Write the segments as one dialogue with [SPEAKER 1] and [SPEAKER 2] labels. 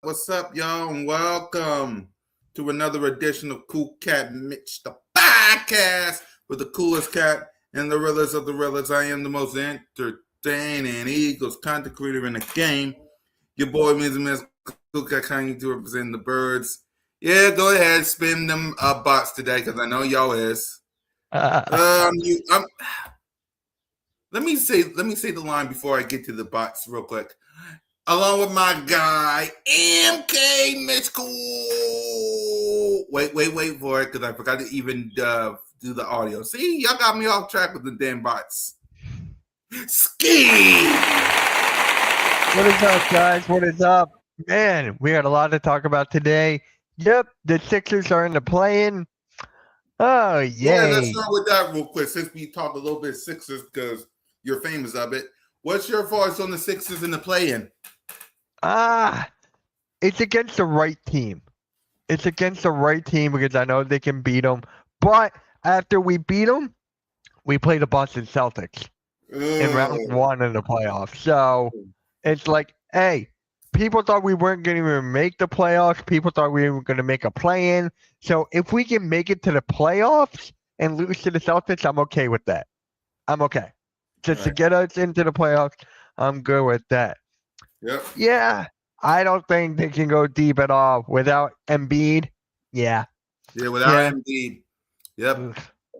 [SPEAKER 1] What's up, y'all? And welcome to another edition of CoolCat-Mitch, the podcast with the coolest cat and the realest of the realest. I am the most entertaining Eagles content creator in the game. Your boy, Ms. CoolCat, coming to represent the birds. Yeah, go ahead, spin them bots today, because I know y'all is. Let me say the line before I get to the bots real quick. Along with my guy, MK Mitch Cool. Wait for it, because I forgot to even do the audio. See, y'all got me off track with the damn bots. Ski!
[SPEAKER 2] What is up, guys? What is up? Man, we had a lot to talk about today. Yep, the Sixers are in the play-in. Oh, yay.
[SPEAKER 1] Yeah, let's start with that real quick, since we talked a little bit Sixers, because you're famous of it. What's your thoughts on the Sixers in the play-in?
[SPEAKER 2] It's against the right team. It's against the right team because I know they can beat them. But after we beat them, we play the Boston Celtics in round one in the playoffs. So it's like, hey, people thought we weren't going to even make the playoffs. People thought we were going to make a play-in. So if we can make it to the playoffs and lose to the Celtics, I'm okay with that. I'm okay. Just to get us into the playoffs, I'm good with that.
[SPEAKER 1] Yep.
[SPEAKER 2] Yeah, I don't think they can go deep at all without Embiid. Yeah,
[SPEAKER 1] without Embiid. Yep.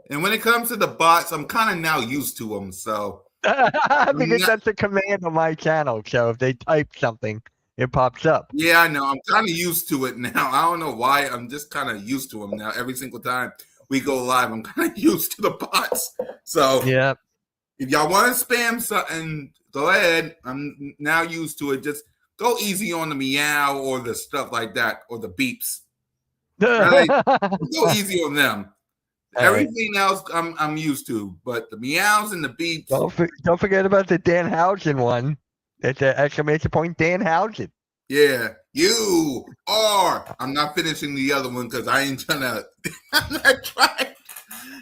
[SPEAKER 1] And when it comes to the bots, I'm kind of now used to them. So
[SPEAKER 2] because that's the command on my channel. So if they type something, it pops up.
[SPEAKER 1] Yeah, I know. I'm kind of used to it now. I don't know why. I'm just kind of used to them now. Every single time we go live, I'm kind of used to the bots. So
[SPEAKER 2] yeah.
[SPEAKER 1] If y'all want to spam something, go ahead. I'm now used to it. Just go easy on the meow or the stuff like that or the beeps. Right? Go easy on them. Everything else I'm used to, but the meows and the beeps.
[SPEAKER 2] Don't forget about the Danhausen one. It's an exclamation point Danhausen.
[SPEAKER 1] Yeah, you are. I'm not finishing the other one because I ain't trying to. I'm not trying.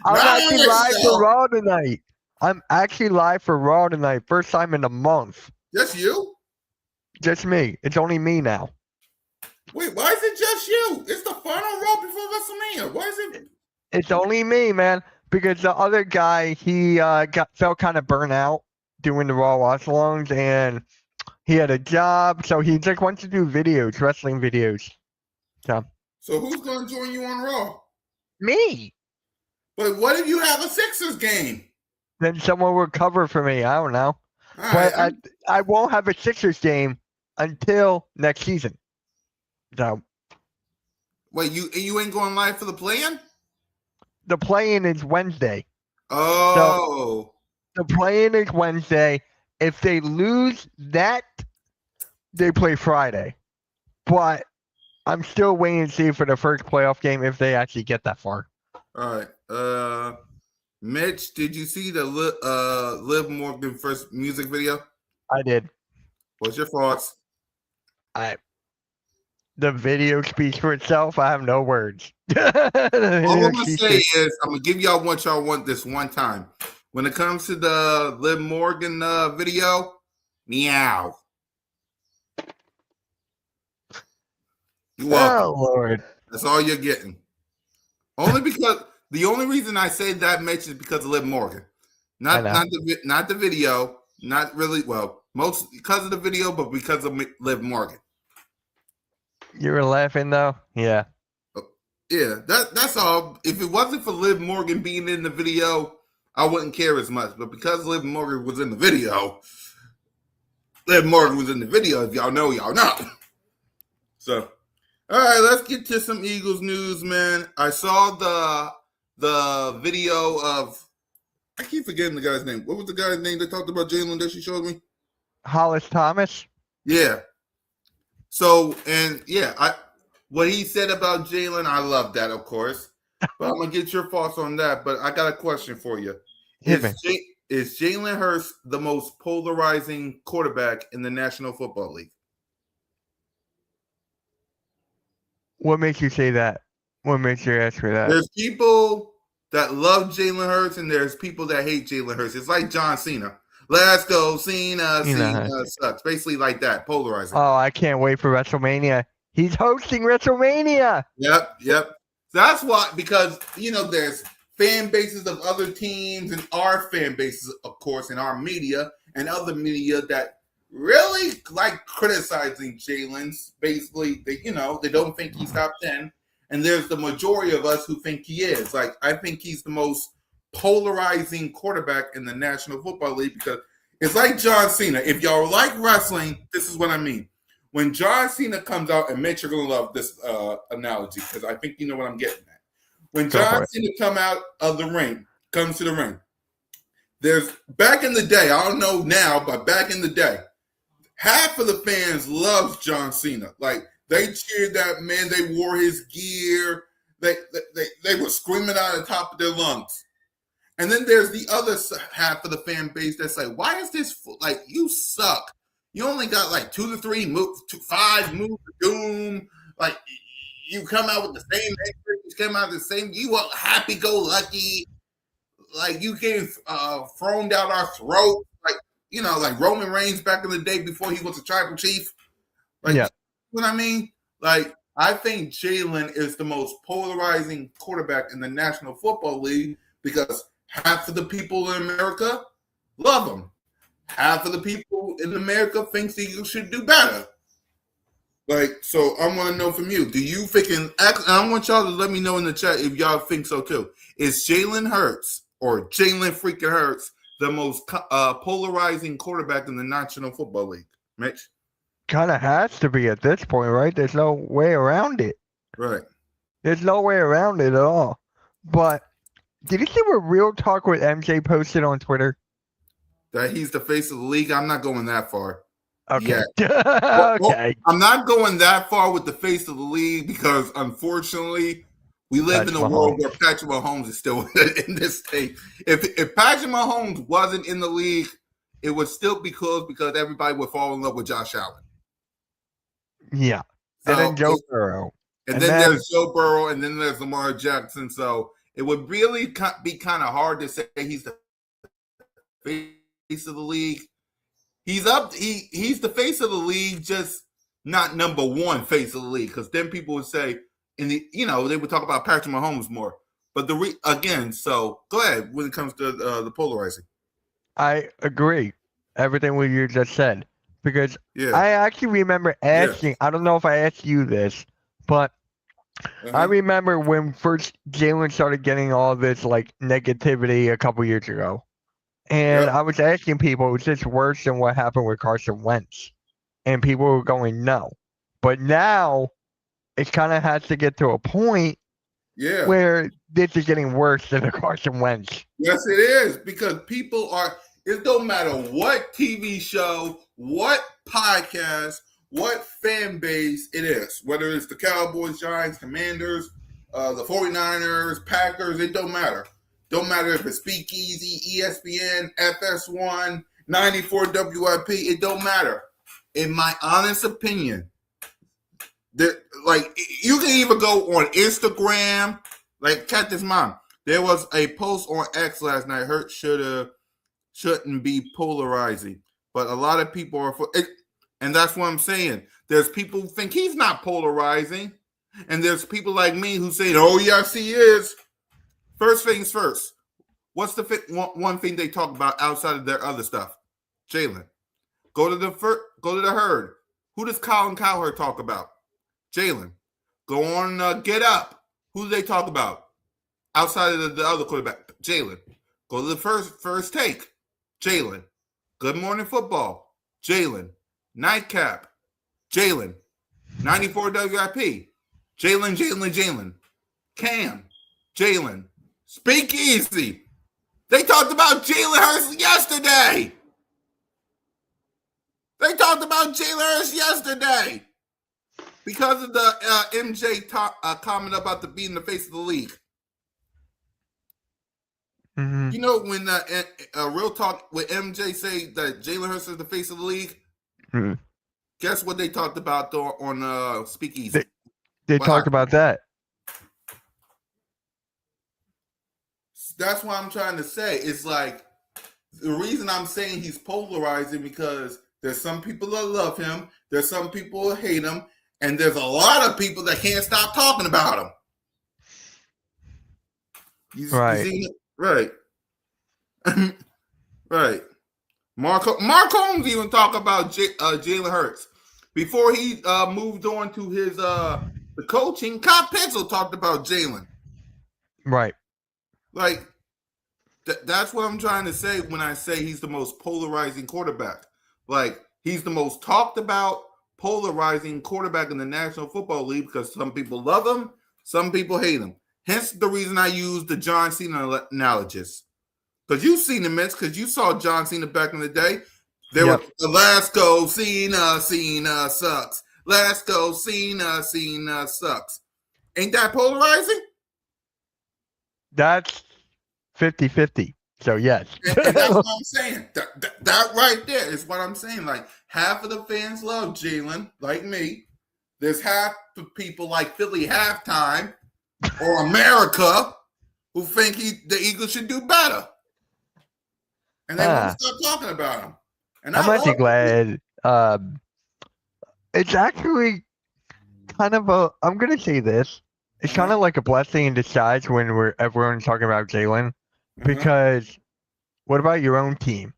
[SPEAKER 2] I'm actually live for Raw tonight. I'm actually live for Raw tonight. First time in a month.
[SPEAKER 1] Just you?
[SPEAKER 2] Just me. It's only me now.
[SPEAKER 1] Wait, why is it just you? It's the final Raw before WrestleMania. Why is it?
[SPEAKER 2] It's only me, man. Because the other guy, he felt kind of burnt out doing the Raw watch-alongs, and he had a job, so he just wants to do videos, wrestling videos.
[SPEAKER 1] So who's going to join you on Raw?
[SPEAKER 2] Me.
[SPEAKER 1] But what if you have a Sixers game?
[SPEAKER 2] Then someone will cover for me. I don't know. But I won't have a Sixers game until next season. So.
[SPEAKER 1] Wait, you ain't going live for the play-in?
[SPEAKER 2] The play-in is Wednesday.
[SPEAKER 1] Oh.
[SPEAKER 2] So the play-in is Wednesday. If they lose that, they play Friday. But I'm still waiting to see for the first playoff game if they actually get that far.
[SPEAKER 1] All right. Mitch, did you see the Liv Morgan first music video?
[SPEAKER 2] I did.
[SPEAKER 1] What's your thoughts?
[SPEAKER 2] The video speaks for itself. I have no words.
[SPEAKER 1] All I'm going to say is I'm going to give y'all what y'all want this one time. When it comes to the Liv Morgan video, meow. You're welcome.
[SPEAKER 2] Oh, Lord.
[SPEAKER 1] That's all you're getting. Only because the only reason I say that, Mitch, is because of Liv Morgan. Not the video. Not really. Well, most because of the video, but because of Liv Morgan.
[SPEAKER 2] You were laughing though? Yeah.
[SPEAKER 1] Yeah, that's all. If it wasn't for Liv Morgan being in the video, I wouldn't care as much. But because Liv Morgan was in the video, if y'all know, y'all know. So, all right, let's get to some Eagles news, man. I saw the video of, I keep forgetting the guy's name. What was the guy's name that talked about Jalen that she showed me?
[SPEAKER 2] Hollis Thomas?
[SPEAKER 1] Yeah. So, and yeah, what he said about Jalen, I love that, of course. But I'm going to get your thoughts on that. But I got a question for you. Is Jalen Hurts the most polarizing quarterback in the National Football League?
[SPEAKER 2] What makes you say that? What makes you ask for that?
[SPEAKER 1] There's people that love Jalen Hurts, and there's people that hate Jalen Hurts. It's like John Cena. Let's go, Cena sucks. Basically like that, polarizing.
[SPEAKER 2] Oh, I can't wait for WrestleMania. He's hosting WrestleMania.
[SPEAKER 1] Yep. That's why, because, there's fan bases of other teams and our fan bases, of course, in our media and other media that really like criticizing Jalen's. Basically, they don't think he's top 10. And there's the majority of us who think he is. Like, I think he's the most polarizing quarterback in the National Football League because it's like John Cena. If y'all like wrestling, this is what I mean. When John Cena comes out, and Mitch, you're going to love this analogy because I think you know what I'm getting at. When John Cena comes to the ring, there's, back in the day, I don't know now, but back in the day, half of the fans loved John Cena. Like, they cheered that man. They wore his gear. They were screaming out of the top of their lungs. And then there's the other half of the fan base that's like, why is this, like, you suck. You only got like 2 to 3 moves, 5 moves of doom. Like, you come out with the same entry, you come out the same, you are happy-go-lucky. Like, you getting thrown down our throat. Like Roman Reigns back in the day before he was a tribal chief. Like,
[SPEAKER 2] yeah.
[SPEAKER 1] You know what I mean? Like, I think Jalen is the most polarizing quarterback in the National Football League because half of the people in America love him. Half of the people in America thinks he should do better. Like, so I want to know from you. Do you think, and I want y'all to let me know in the chat if y'all think so too. Is Jalen Hurts or Jalen freaking Hurts the most polarizing quarterback in the National Football League? Mitch?
[SPEAKER 2] Kind of has to be at this point, right? There's no way around it.
[SPEAKER 1] Right.
[SPEAKER 2] There's no way around it at all. But did you see what Real Talk with MJ posted on Twitter?
[SPEAKER 1] That he's the face of the league? I'm not going that far.
[SPEAKER 2] Okay.
[SPEAKER 1] Okay. I'm not going that far with the face of the league because, unfortunately, we live in a world where Patrick Mahomes is still in this state. If Patrick Mahomes wasn't in the league, it would still be close because everybody would fall in love with Josh Allen.
[SPEAKER 2] Yeah. Then Joe Burrow.
[SPEAKER 1] And then there's Joe Burrow, and then there's Lamar Jackson. So it would really be kind of hard to say he's the face of the league. He's the face of the league, just not number one face of the league. Because then people would say, they would talk about Patrick Mahomes more. But so go ahead when it comes to the polarizing.
[SPEAKER 2] I agree. Everything what you just said. Because I actually remember asking, I don't know if I asked you this, but I remember when first Jalen started getting all this like negativity a couple years ago. And I was asking people, is this worse than what happened with Carson Wentz? And people were going, no. But now it kind of has to get to a point where this is getting worse than the Carson Wentz.
[SPEAKER 1] Yes, it is. Because people it don't matter what TV show, what podcast, what fan base it is, whether it's the Cowboys, Giants, Commanders, the 49ers, Packers, it don't matter. Don't matter if it's Speakeasy, ESPN, FS1, 94 WIP, it don't matter. In my honest opinion, you can even go on Instagram, like Cat this mom. There was a post on X last night, Hurt shouldn't be polarizing. But a lot of people are for it, and that's what I'm saying. There's people who think he's not polarizing, and there's people like me who say, oh, yes, he is. First things first. What's the one thing they talk about outside of their other stuff? Jalen. Go to the herd. Who does Colin Cowherd talk about? Jalen. Go on Get Up. Who do they talk about? Outside of the other quarterback? Jalen. Go to the first take. Jalen. Good Morning Football. Jalen. Nightcap. Jalen. 94 WIP. Jalen. Cam. Jalen. Speakeasy. They talked about Jalen Hurts yesterday. Because of the MJ comment about being the face of the league.
[SPEAKER 2] Mm-hmm.
[SPEAKER 1] You know when Real Talk with MJ say that Jalen Hurts is the face of the league?
[SPEAKER 2] Mm-hmm.
[SPEAKER 1] Guess what they talked about on Speakeasy?
[SPEAKER 2] They talked about that.
[SPEAKER 1] That's what I'm trying to say. It's like the reason I'm saying he's polarizing because there's some people that love him, there's some people that hate him, And there's a lot of people that can't stop talking about him. You see it? Right. Right. Mark Holmes even talked about Jalen Hurts. Before he moved on to his the coaching, Kyle Pitzel talked about Jalen.
[SPEAKER 2] Right.
[SPEAKER 1] Like, that's what I'm trying to say when I say he's the most polarizing quarterback. Like, he's the most talked about, polarizing quarterback in the National Football League because some people love him, some people hate him. Hence the reason I use the John Cena analogist. Because you've seen the Mets, because you saw John Cena back in the day. There were last go, Cena sucks. Last go, Cena sucks. Ain't that polarizing?
[SPEAKER 2] That's 50-50. So, yes.
[SPEAKER 1] And that's what I'm saying. That right there is what I'm saying. Like, half of the fans love Jalen, like me. There's half the people like Philly halftime or America who think the Eagles should do better. And they won't stop talking about him. And
[SPEAKER 2] I'm actually glad. It's actually kind of I'm going to say this. It's kind of like a blessing in disguise when everyone's talking about Jalen. Because what about your own team?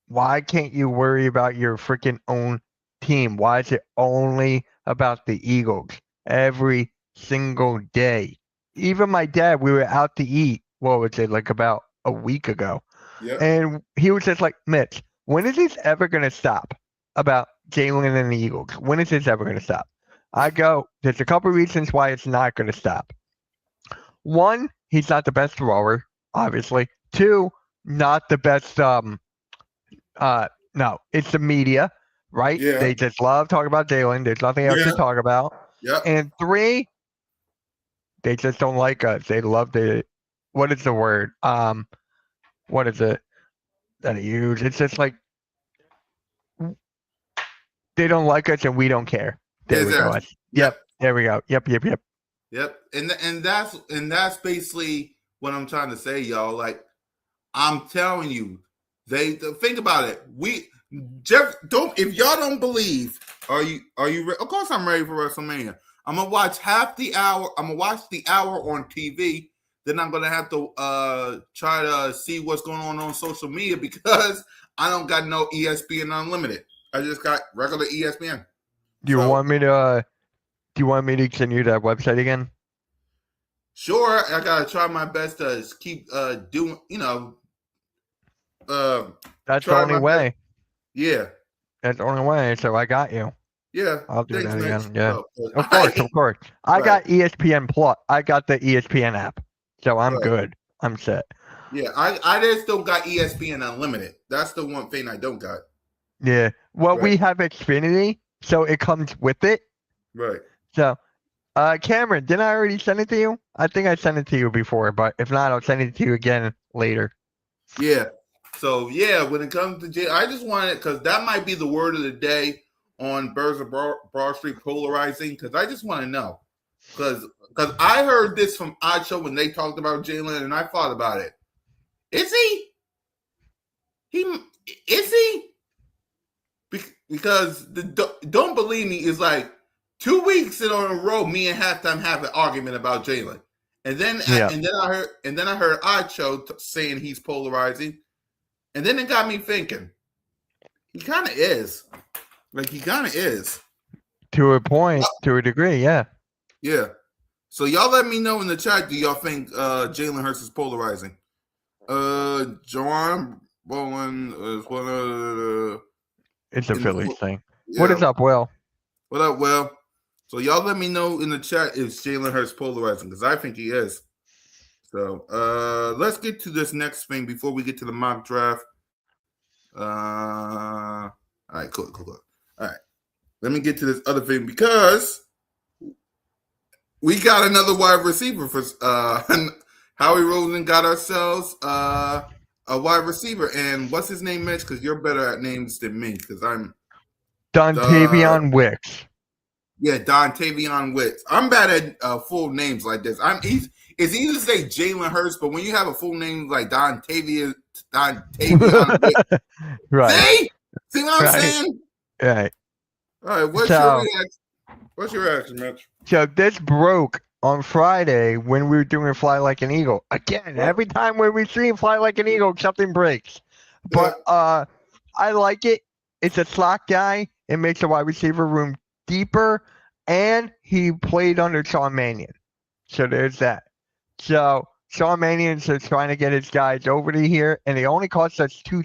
[SPEAKER 2] Why can't you worry about your freaking own team? Why is it only about the Eagles every single day? Even my dad, we were out to eat, what was it, like about a week ago.
[SPEAKER 1] Yep.
[SPEAKER 2] And he was just like, Mitch, when is this ever going to stop about Jalen and the Eagles? When is this ever going to stop? I go, there's a couple reasons why it's not going to stop. One, he's not the best thrower, obviously. Two, not the best. No, it's the media, right?
[SPEAKER 1] Yeah.
[SPEAKER 2] They just love talking about Jalen. There's nothing else to talk about.
[SPEAKER 1] Yep.
[SPEAKER 2] And three, they just don't like us. They love what is the word? What is it that I use? It's just like they don't like us and we don't care. There we go. Yep. There we go. Yep.
[SPEAKER 1] Yep. And that's basically what I'm trying to say, y'all. Like, I'm telling you, they think about it. If y'all don't believe, are you of course I'm ready for WrestleMania. I'm gonna watch half the hour. I'm gonna watch the hour on TV. Then I'm gonna have to try to see what's going on social media because I don't got no ESPN Unlimited. I just got regular ESPN.
[SPEAKER 2] Do you want me to send you that website again?
[SPEAKER 1] Sure, I gotta try my best to keep doing.
[SPEAKER 2] That's the only way.
[SPEAKER 1] Best. Yeah,
[SPEAKER 2] that's the only way. So I got you.
[SPEAKER 1] Yeah,
[SPEAKER 2] I'll do that again.
[SPEAKER 1] Mitch.
[SPEAKER 2] Yeah, of course. I got ESPN Plus. I got the ESPN app, so I'm good. I'm set.
[SPEAKER 1] Yeah, I just don't got ESPN Unlimited. That's the one thing I don't got.
[SPEAKER 2] Yeah, well, we have Xfinity, so it comes with it.
[SPEAKER 1] Right.
[SPEAKER 2] So, Cameron, didn't I already send it to you? I think I sent it to you before, but if not, I'll send it to you again later.
[SPEAKER 1] Yeah. So, yeah, when it comes to Jay, I just wanted, because that might be the word of the day on Birds of Broad Street, polarizing, because I just want to know. Because I heard this from Odd Show when they talked about Jalen, and I thought about it. Is he? Is he? Because Don't Believe Me is like 2 weeks in a row, me and Halftime have an argument about Jalen. And then I heard Odd Show saying he's polarizing. And then it got me thinking, he kind of is. Like, he kind of is.
[SPEAKER 2] To a point, to a degree, yeah.
[SPEAKER 1] Yeah. So y'all let me know in the chat, do y'all think Jalen Hurts is polarizing? John Bowen is one of
[SPEAKER 2] it's a Phillies thing. Yeah. What is up, Will?
[SPEAKER 1] What up, Will? So y'all let me know in the chat if Jalen Hurts polarizing, because I think he is. So let's get to this next thing before we get to the mock draft. All right, cool. All right. Let me get to this other thing because we got another wide receiver for Howie Rosen got ourselves a wide receiver. And what's his name, Mitch? Because you're better at names than me because I'm
[SPEAKER 2] Dontavion Wicks.
[SPEAKER 1] Yeah, Dontavion Wicks. I'm bad at full names like this. It's easy to say Jalen Hurts, but when you have a full name like Dontavion Wicks,
[SPEAKER 2] right?
[SPEAKER 1] See what I'm saying?
[SPEAKER 2] Right.
[SPEAKER 1] All right. What's your reaction? What's your reaction, Mitch?
[SPEAKER 2] So this broke on Friday when we were doing Fly Like an Eagle. Again,
[SPEAKER 1] Right.
[SPEAKER 2] every time when we stream Fly Like an Eagle, something breaks.
[SPEAKER 1] Yeah.
[SPEAKER 2] But I like it. It's a slot guy. It makes the wide receiver room deeper, and he played under Sean Mannion. So there's that. So Sean Mannion's just trying to get his guys over to here, and he only cost us 2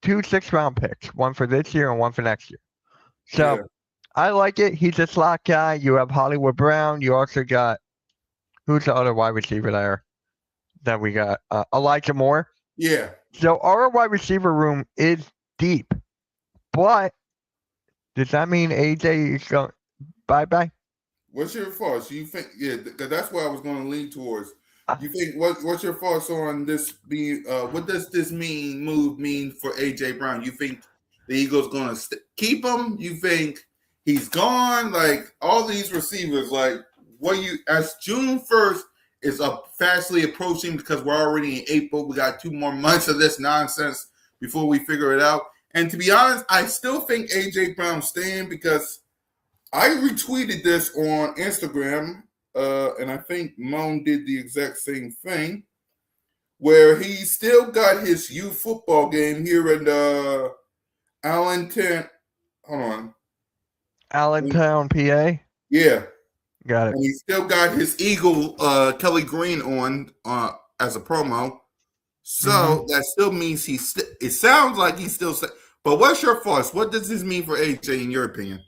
[SPEAKER 2] 6-round picks, one for this year and one for next year. So
[SPEAKER 1] Yeah.
[SPEAKER 2] I like it. He's a slot guy. You have Hollywood Brown. You also got who's the other wide receiver there that we got? Elijah Moore.
[SPEAKER 1] Yeah.
[SPEAKER 2] So our wide receiver room is deep, but does that mean AJ is going bye?
[SPEAKER 1] What's your thoughts? You think? Yeah, because that's what I was going to lean towards.
[SPEAKER 2] Uh,
[SPEAKER 1] You think what's your thoughts on this being? What does this move mean for AJ Brown? You think the Eagles going to keep him? You think he's gone? Like all these receivers, like what you as June 1st is up fastly approaching because we're already in April. We got 2 more months of this nonsense before we figure it out. And to be honest, I still think AJ Brown's staying because I retweeted this on Instagram, and I think Moan did the exact same thing, where he still got his youth football game here in Allentown. Hold on.
[SPEAKER 2] Allentown, PA.
[SPEAKER 1] Yeah.
[SPEAKER 2] Got it.
[SPEAKER 1] And he still got his Eagle Kelly Green on as a promo. So that still means it sounds like he's still. But what's your thoughts? What does this mean for AJ in your opinion?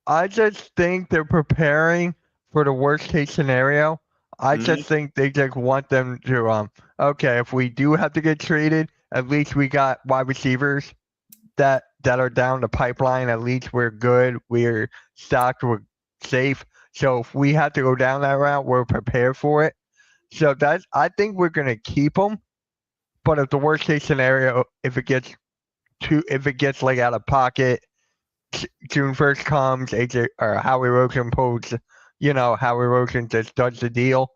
[SPEAKER 2] I just think they're preparing for the worst case scenario. I just think they just want them to okay, if we do have to get traded, at least we got wide receivers that are down the pipeline. At least we're good. We're stocked. We're safe. So if we have to go down that route, we're prepared for it. So I think we're gonna keep them. But if the worst case scenario, if it gets like out of pocket, June 1st comes, AJ or Howie Roseman pulls, Howie Roseman just does the deal.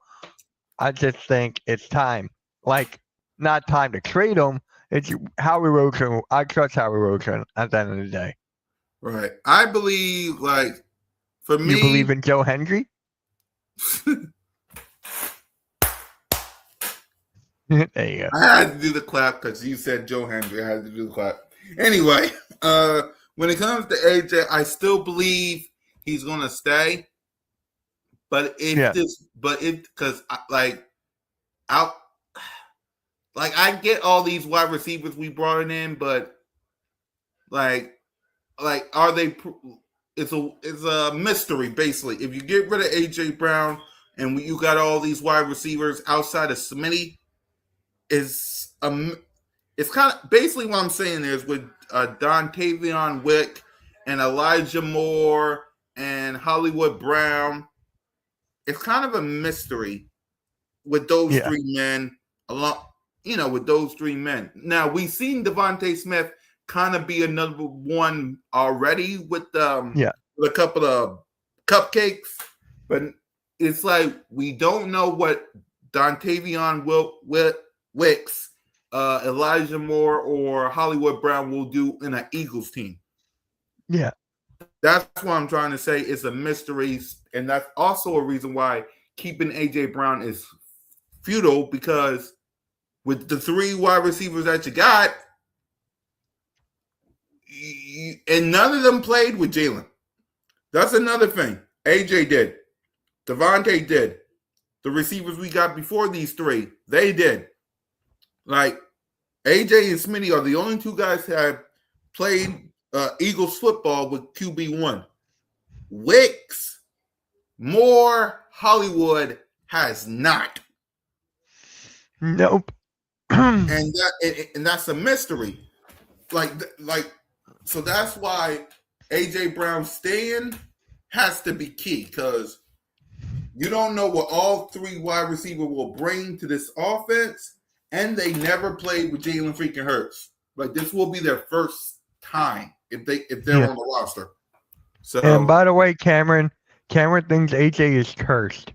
[SPEAKER 2] I just think it's time. Like, not time to trade him. It's Howie Roseman. I trust Howie Roseman at the end of the day.
[SPEAKER 1] Right. I believe, like, for me.
[SPEAKER 2] You believe in Joe Hendry? There you go.
[SPEAKER 1] I had to do the clap because you said Joe Hendry. I had to do the clap. Anyway, when it comes to AJ, I still believe he's gonna stay. But because I get all these wide receivers we brought in, but like are they? It's a mystery basically. If you get rid of AJ Brown and you got all these wide receivers outside of Smitty, it's kind of basically what I'm saying is with Dontavion Wick and Elijah Moore and Hollywood Brown, it's kind of a mystery with those 3 men with those 3 men. Now we've seen Devontae Smith kind of be another one already with a couple of cupcakes, but it's like we don't know what Dontavion Wicks, Elijah Moore, or Hollywood Brown will do in an Eagles team.
[SPEAKER 2] Yeah.
[SPEAKER 1] That's what I'm trying to say. It's a mystery, and that's also a reason why keeping AJ Brown is futile, because with the 3 wide receivers that you got, and none of them played with Jalen. That's another thing. AJ did. Devontae did. The receivers we got before these 3, they did. Like, AJ and Smitty are the only 2 guys that have played Eagles football with QB1. Wicks, Moore, Hollywood has not.
[SPEAKER 2] Nope.
[SPEAKER 1] and that's a mystery. So that's why AJ Brown staying has to be key, because you don't know what all 3 wide receivers will bring to this offense, and they never played with Jalen freaking Hurts. Like, this will be their first time if they're on the roster. So,
[SPEAKER 2] and by the way, Cameron thinks AJ is cursed.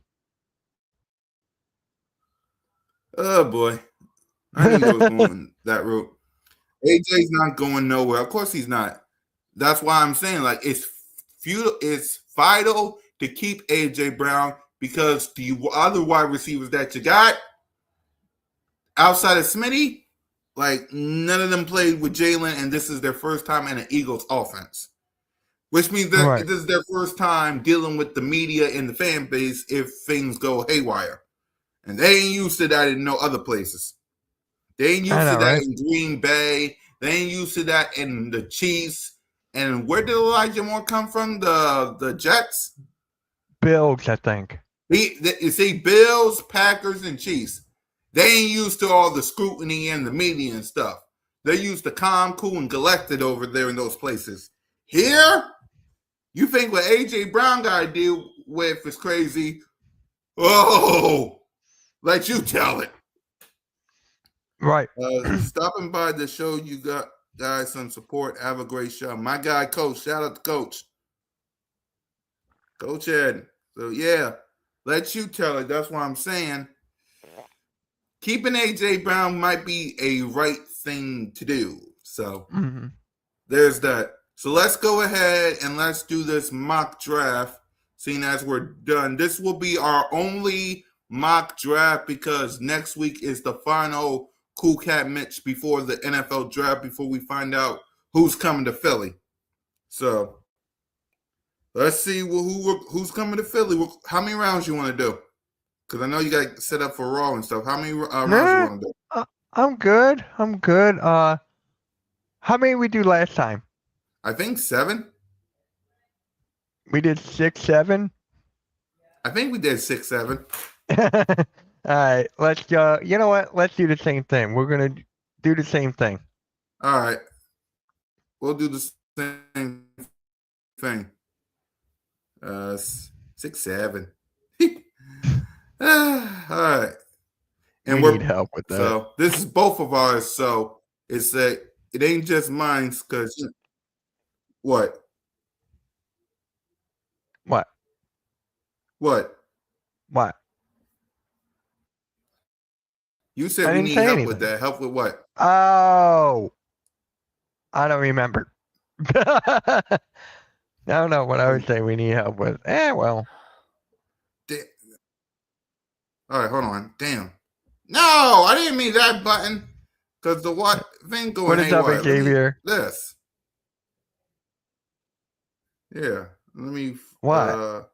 [SPEAKER 1] Oh boy, I knew I was going that route. AJ's not going nowhere. Of course he's not. That's why I'm saying, like, it's futile. It's vital to keep A.J. Brown because the other wide receivers that you got outside of Smitty, like none of them played with Jalen, and this is their first time in an Eagles offense, which means that
[SPEAKER 2] Right.
[SPEAKER 1] this is their first time dealing with the media and the fan base if things go haywire. And they ain't used to that in no other places. They ain't
[SPEAKER 2] I
[SPEAKER 1] used to
[SPEAKER 2] know,
[SPEAKER 1] that
[SPEAKER 2] right?
[SPEAKER 1] in Green Bay. They ain't used to that in the Chiefs. And where did Elijah Moore come from? The Jets?
[SPEAKER 2] Bills, I think.
[SPEAKER 1] You see, Bills, Packers, and Chiefs. They ain't used to all the scrutiny and the media and stuff. They're used to calm, cool, and collected over there in those places. Here, you think what A.J. Brown got to deal with is crazy. Oh, let you tell it.
[SPEAKER 2] Right.
[SPEAKER 1] Stopping by to show you guys some support. Have a great show. My guy, Coach. Shout out to Coach. Coach Ed. So, yeah, let you tell it. That's what I'm saying. Keeping A.J. Brown might be a right thing to do. So, there's that. So, let's go ahead and let's do this mock draft, seeing as we're done. This will be our only mock draft because next week is the final CoolCat-Mitch before the NFL draft, before we find out who's coming to Philly. So, let's see who's coming to Philly. How many rounds you want to do? Because I know you got set up for Raw and stuff. How many rounds you want to do?
[SPEAKER 2] I'm good. I'm good. How many we do last time?
[SPEAKER 1] I think 7.
[SPEAKER 2] We did 6, 7.
[SPEAKER 1] I think we did 6, 7.
[SPEAKER 2] All right, let's you know what? Let's do the same thing. We're gonna do the same thing.
[SPEAKER 1] All right. We'll do the same thing. 6, 7. All right. And
[SPEAKER 2] we need help with that.
[SPEAKER 1] So this is both of ours. So it's it ain't just mine because what?
[SPEAKER 2] What?
[SPEAKER 1] What?
[SPEAKER 2] What?
[SPEAKER 1] You said
[SPEAKER 2] I
[SPEAKER 1] we
[SPEAKER 2] didn't
[SPEAKER 1] need
[SPEAKER 2] say
[SPEAKER 1] help
[SPEAKER 2] anything.
[SPEAKER 1] with that. Help with what?
[SPEAKER 2] Oh, I don't remember. I don't know what I would say we need help with. Well.
[SPEAKER 1] All right, hold on. Damn. No, I didn't mean that button. Because the what thing going
[SPEAKER 2] What is up,
[SPEAKER 1] haywire.
[SPEAKER 2] Xavier?
[SPEAKER 1] This. Yeah. Let me.
[SPEAKER 2] What?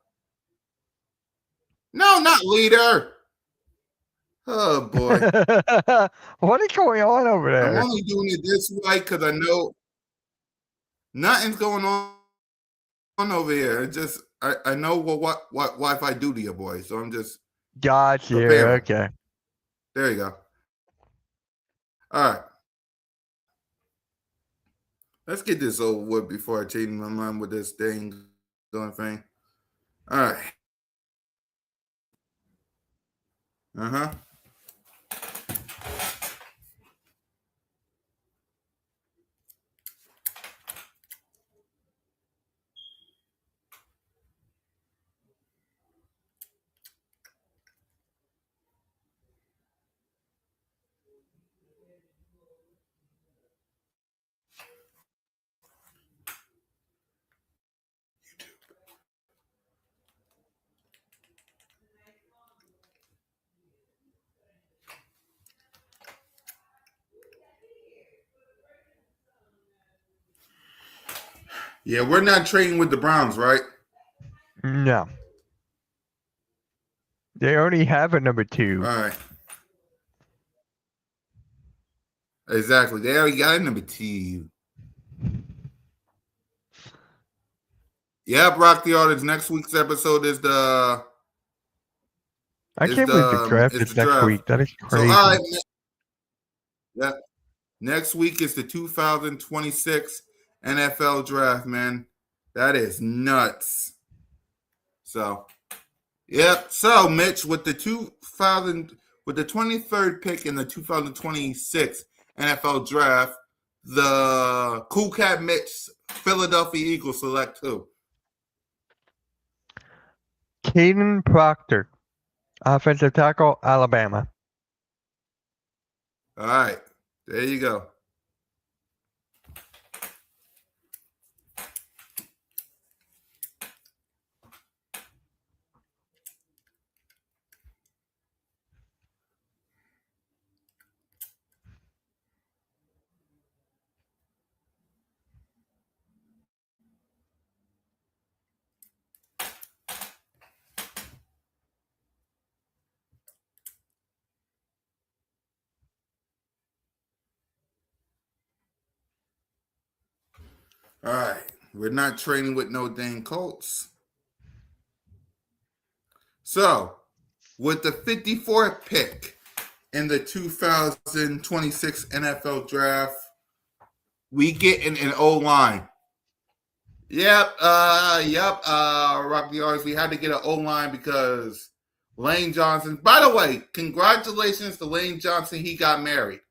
[SPEAKER 1] No, not leader. Oh boy.
[SPEAKER 2] What is going on over there?
[SPEAKER 1] I'm only doing it this way because I know nothing's going on over here. It just I know what Wi-Fi do to your boy, so I'm just
[SPEAKER 2] Got you.
[SPEAKER 1] preparing.
[SPEAKER 2] Okay.
[SPEAKER 1] There you go. All right. Let's get this over with before I change my mind with this thing going thing. All right. Uh-huh. Yeah, we're not trading with the Browns, right?
[SPEAKER 2] No. They already have a number 2.
[SPEAKER 1] All right. Exactly. They already got a number 2. Yeah, Brock the audience. Next week's episode is the
[SPEAKER 2] I can't believe the draft is next week. That is crazy.
[SPEAKER 1] So all right, yeah. Next week is the 2026 NFL draft, man. That is nuts. So, yep. So, Mitch, with the 23rd pick in the 2026 NFL draft, the CoolCat-Mitch Philadelphia Eagles select who?
[SPEAKER 2] Caden Proctor, offensive tackle, Alabama.
[SPEAKER 1] All right. There you go. All right. We're not trading with no dang Colts. So, with the 54th pick in the 2026 NFL draft, we get an O line. Yep, Rocky Yards. We had to get an O line because Lane Johnson. By the way, congratulations to Lane Johnson. He got married.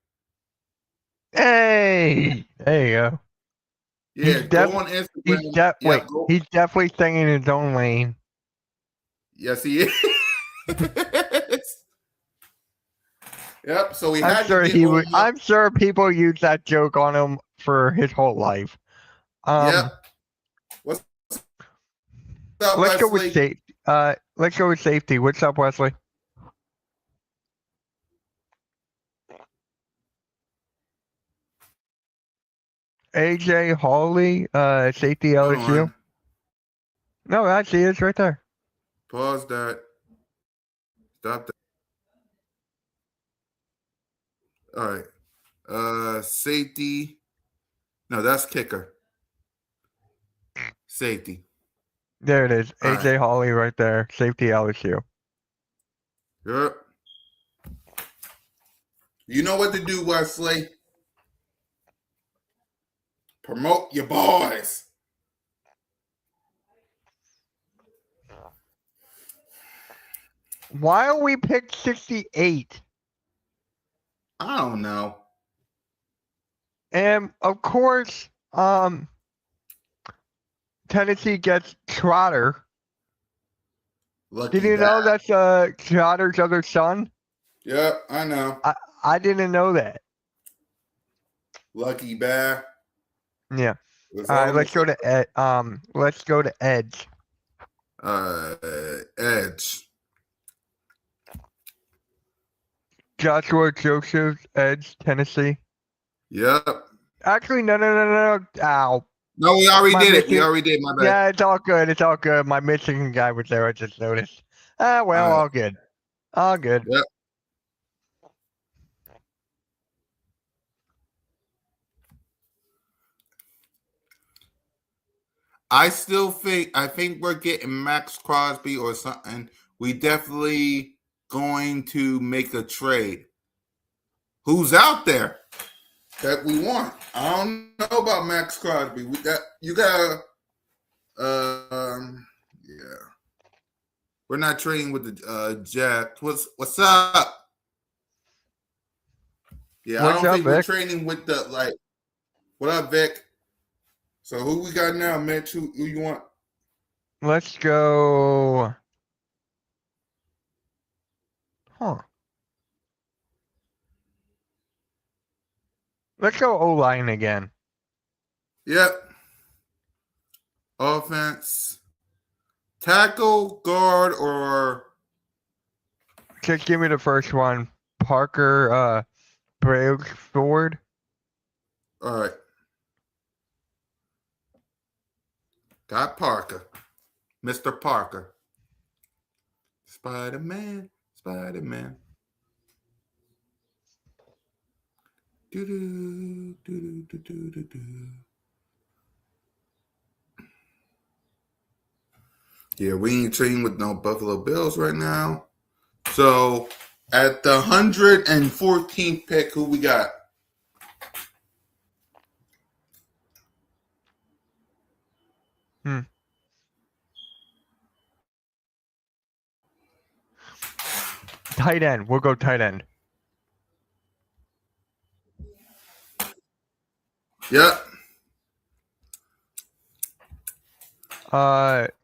[SPEAKER 2] Hey, there you go.
[SPEAKER 1] Yeah, go on Instagram.
[SPEAKER 2] Wait,
[SPEAKER 1] Yep, go.
[SPEAKER 2] he's definitely staying in his own lane.
[SPEAKER 1] Yes, he is. Yep. So we
[SPEAKER 2] I'm
[SPEAKER 1] had to
[SPEAKER 2] sure
[SPEAKER 1] get on.
[SPEAKER 2] I'm sure people use that joke on him for his whole life.
[SPEAKER 1] Yep. What's up,
[SPEAKER 2] Let's go with
[SPEAKER 1] Wesley?
[SPEAKER 2] safety. Let's go with safety. What's up, Wesley? AJ Hawley, safety
[SPEAKER 1] Hold
[SPEAKER 2] LSU.
[SPEAKER 1] on.
[SPEAKER 2] No, actually, it's right there.
[SPEAKER 1] Pause that. Stop that. All right. Safety. No, that's kicker. Safety.
[SPEAKER 2] There it is.
[SPEAKER 1] All
[SPEAKER 2] AJ
[SPEAKER 1] right.
[SPEAKER 2] Hawley right there. Safety LSU.
[SPEAKER 1] Yep. You know what to do, Wesley. Promote your boys.
[SPEAKER 2] Why are we picked 68?
[SPEAKER 1] I don't know.
[SPEAKER 2] And of course, Tennessee gets Trotter.
[SPEAKER 1] Lucky
[SPEAKER 2] Did you know that's Trotter's other son?
[SPEAKER 1] Yep, I know.
[SPEAKER 2] I didn't know that.
[SPEAKER 1] Lucky bad.
[SPEAKER 2] Yeah. All right, let's go to let's go to Edge.
[SPEAKER 1] Edge.
[SPEAKER 2] Joshua Joseph, Edge, Tennessee.
[SPEAKER 1] Yep.
[SPEAKER 2] Actually, no. Ow.
[SPEAKER 1] No, we already did it. We already did. My bad.
[SPEAKER 2] Yeah, it's all good. It's all good. My Michigan guy was there. I just noticed. Well, all good. All good.
[SPEAKER 1] Yep. I think we're getting Max Crosby or something. We definitely going to make a trade. Who's out there that we want? I don't know about Max Crosby. You got yeah. We're not trading with the Jets. What's up? Yeah, I don't think we're trading with the what up, Vic? So who we got now, Mitch? Who you want?
[SPEAKER 2] Let's go. Huh. Let's go O-line again.
[SPEAKER 1] Yep. Offense. Tackle, guard, or
[SPEAKER 2] Just give me the first one. Parker Brailsford.
[SPEAKER 1] all right. Got Parker. Mr. Parker. Spider-Man. Yeah, we ain't trading with no Buffalo Bills right now. So at the 114th pick, who we got?
[SPEAKER 2] Tight end. We'll go tight end.
[SPEAKER 1] Yep.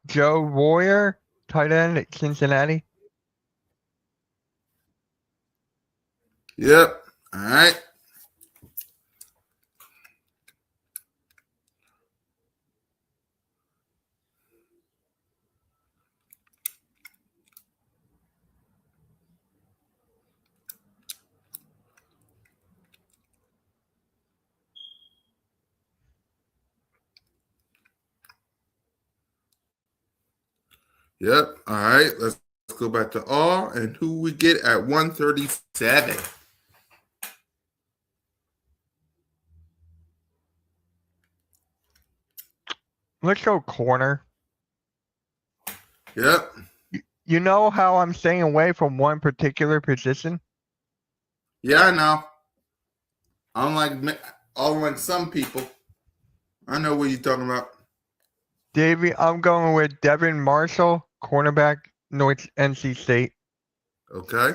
[SPEAKER 2] Joe Warrior, tight end at Cincinnati.
[SPEAKER 1] Yep. All right. Yep. All right. Let's go back to all and who we get at 137.
[SPEAKER 2] Let's go corner.
[SPEAKER 1] Yep.
[SPEAKER 2] You know how I'm staying away from one particular position?
[SPEAKER 1] Yeah, I know. Unlike some people, I know what you're talking about.
[SPEAKER 2] Davey, I'm going with Devin Marshall, cornerback, North NC State.
[SPEAKER 1] Okay.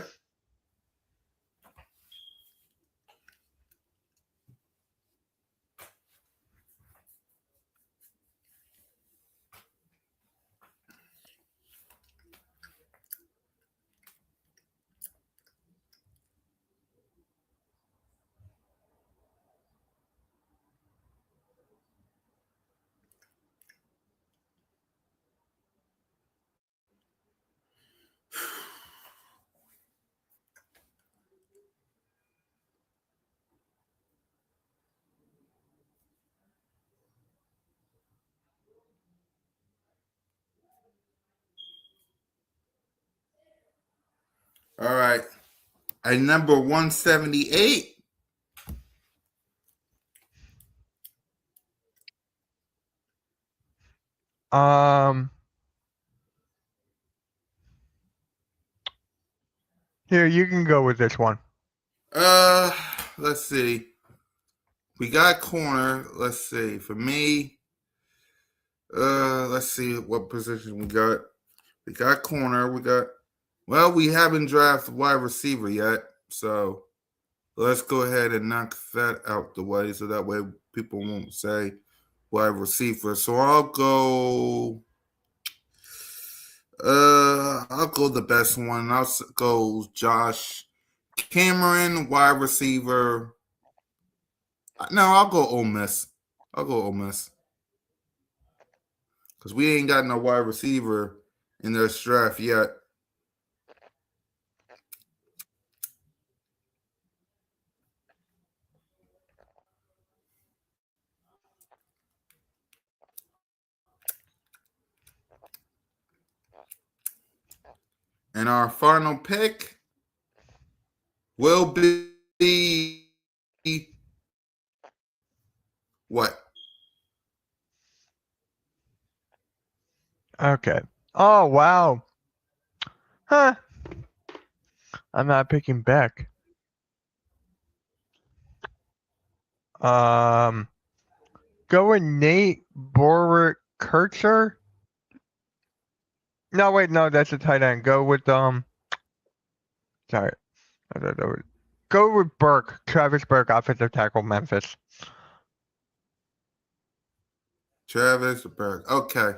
[SPEAKER 1] All right. At number 178.
[SPEAKER 2] Here, you can go with this one.
[SPEAKER 1] Let's see. We got corner. Let's see. For me, let's see what position we got. We got corner. We haven't drafted wide receiver yet. So let's go ahead and knock that out the way so that way people won't say wide receiver. So I'll go the best one. I'll go Josh Cameron, wide receiver. No, I'll go Ole Miss. Because we ain't got no wide receiver in their draft yet. And our final pick will be what?
[SPEAKER 2] Okay. Oh, wow. Huh. I'm not picking Beck. Go with Nate Kircher. No, wait, no, that's a tight end. Go with sorry. I don't know. Go with Burke, Travis Burke, offensive tackle, Memphis.
[SPEAKER 1] Travis Burke. Okay.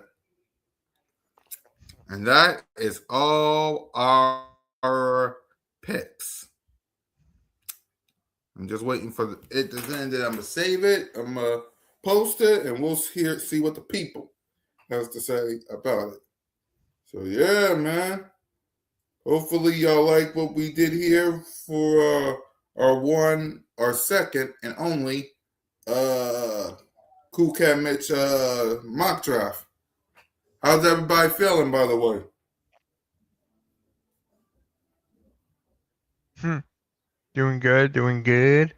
[SPEAKER 1] And that is all our picks. I'm just waiting for it to end. I'm gonna save it. I'm gonna post it, and we'll see what the people has to say about it. So yeah, man. Hopefully y'all like what we did here for our second and only CoolCat-Mitch mock draft. How's everybody feeling, by the way?
[SPEAKER 2] Doing good.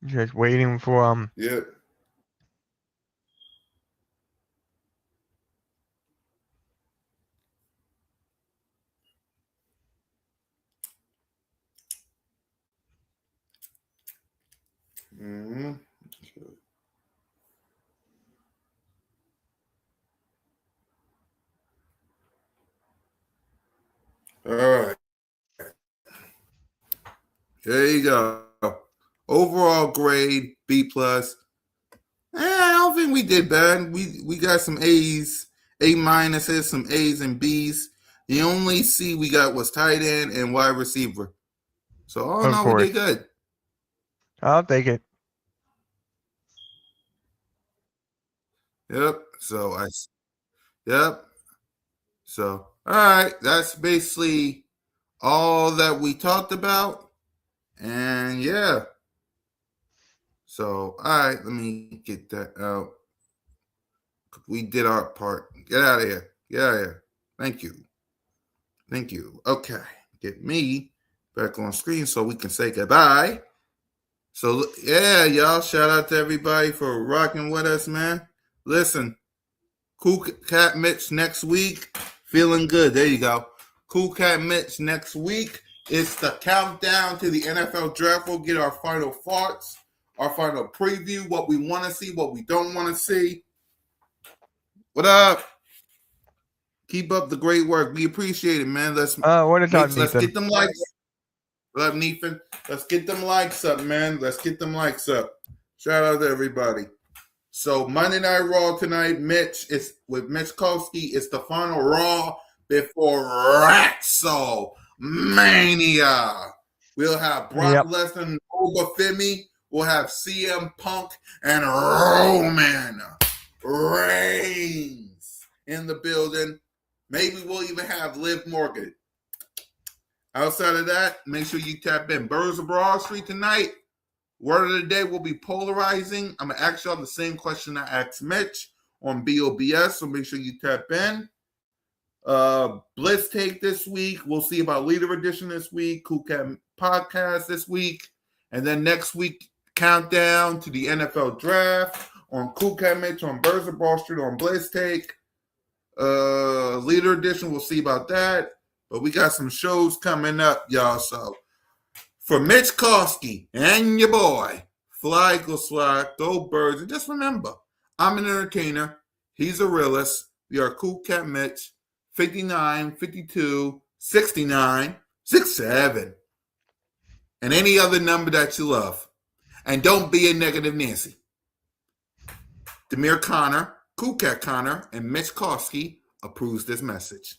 [SPEAKER 2] Just waiting for
[SPEAKER 1] Yeah. Mm-hmm. All right. There you go. Overall grade B plus. I don't think we did bad. We got some A's, A minuses, some A's and B's. The only C we got was tight end and wide receiver. So all in
[SPEAKER 2] of
[SPEAKER 1] all, we
[SPEAKER 2] course.
[SPEAKER 1] did good.
[SPEAKER 2] I'll take it.
[SPEAKER 1] Yep. Yep. So all right, that's basically all that we talked about. And yeah. So all right, let me get that out. We did our part. Get out of here. Get out of here. Thank you. Thank you. Okay. Get me back on screen so we can say goodbye. So yeah, y'all, shout out to everybody for rocking with us, man. Listen, CoolCat-Mitch next week. Feeling good. There you go. CoolCat-Mitch next week. It's the countdown to the NFL draft. We'll get our final thoughts, our final preview, what we want to see, what we don't want to see. What up? Keep up the great work. We appreciate it, man. Let's get them likes. What up, Nathan? Let's get them likes up, man. Let's get them likes up. Shout out to everybody. So Monday Night Raw tonight, Mitch is with Mitch Kolsky. It's the final Raw before WrestleMania. We'll have Brock Lesnar and Obafemi. We'll have CM Punk and Roman Reigns in the building. Maybe we'll even have Liv Morgan. Outside of that, make sure you tap in. Birds of Broad Street tonight. Word of the day will be polarizing. I'm going to ask y'all the same question I asked Mitch on BOBS, so make sure you tap in. Blitz Take this week. We'll see about Leader Edition this week. CoolCat Podcast this week. And then next week, countdown to the NFL Draft on CoolCat-Mitch, on Birds of Broad Street, on Blitz Take. Leader Edition, we'll see about that. But we got some shows coming up, y'all, so for Mitch Kolsky and your boy, Fly Go Fly, go Birds. And just remember, I'm an entertainer. He's a realist. We are CoolCat-Mitch, 59, 52, 69, 67. And any other number that you love. And don't be a negative Nancy. Demir Connor, CoolCat Connor, and Mitch Kolsky approves this message.